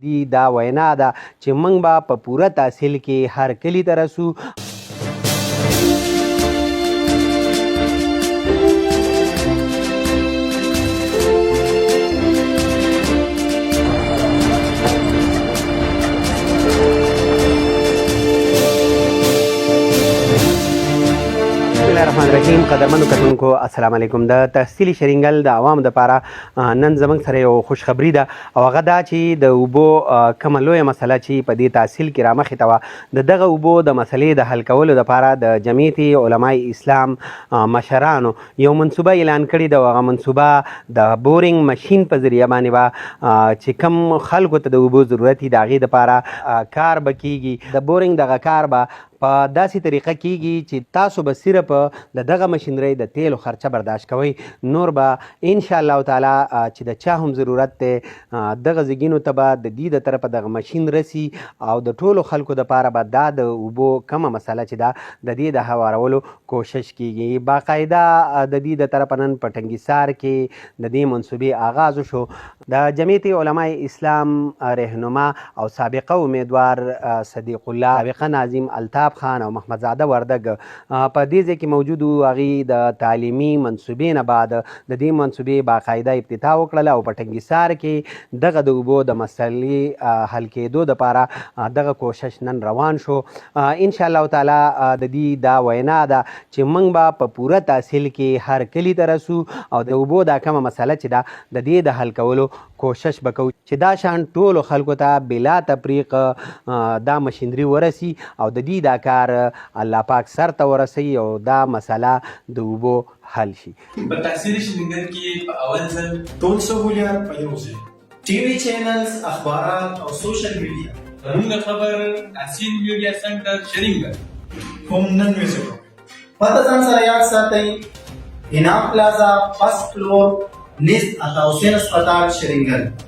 دی دا وینا ده چې موږ به په پوره تحصیل کې هر کلي ته رسو. الرحمن الرحیم. قدرمنو کتونکو السلام علیکم. د تحصیلي شرینګل د عوامو دپاره نن زموږ سره یو خوشخبري ده او هغه دا چې د اوبو کومه لویه مسله چې په دې تحصیل کې رامخې ته وه، د دغه اوبو د مسلې د حل کولو دپاره د جمعیت علماء اسلام مشرانو یو منصوبه اعلان کړې ده. هغه منصوبه د بورینګ مشین په ذریعه باندې به چې کوم خلکو ته د اوبو ضرورت وي د هغې دپاره کار به کیږي. د بورینګ دغه کار به په داسې طریقه کیږي چې تاسو به صرف د دغه مشینرۍ د تیلو خرچه برداشت کوئ، نور به انشاءالله تعالی چې د چا هم ضرورت دی دغه ځایونو ته به د دې د طرفه دغه مشین رسي او د ټولو خلکو دپاره به دا د اوبو کومه مسله چې ده د دې د هوارولو کوشش کیږي. باقاعده د دې د طرفه نن په ټنګیسار کې د دې منصوبې آغاز وشو. د جمعیت علماء اسلام رهنما او سابقه امیدوار صدیق الله، سابقه ناظم الطاف خان او محمدزاده وردګ په دې ځای کې موجود وو. هغوی د تعلیمي منصوبې نه بعد د دې منصوبې باقاعده افتتاح وکړله او په ټنګیسار کې دغه د اوبو د مسلې حل کېدو دپاره دغه کوشش نن روان شو. انشاءالله تعالی د دې دا وینا ده چې موږ به په پوره تحصیل کې هر کلي ته رسو او د اوبو دا کومه مسله چې ده د دې د حل کولو کوشش به کوو چې دا شان ټولو خلکو ته بلا تفریق دا مشینري ورسي او د دې دا کار الله پاک سر ته ورسوي او دا مسله د اوبو حل شي. په تحصیلي شرینګل کې په اول ځل ټول سهولیات په یو ځای، ټي وي چینلز، اخبارات او سوشل میډیا. زموږ د خبر تحصیل میډیا سنټر شرینګل هم نن ویزټ وکړئ. پته ځان سره یاد ساتئ، انعام پلازا، فرسٹ فلور، نیست عطاحسین اسپتال شرینګل.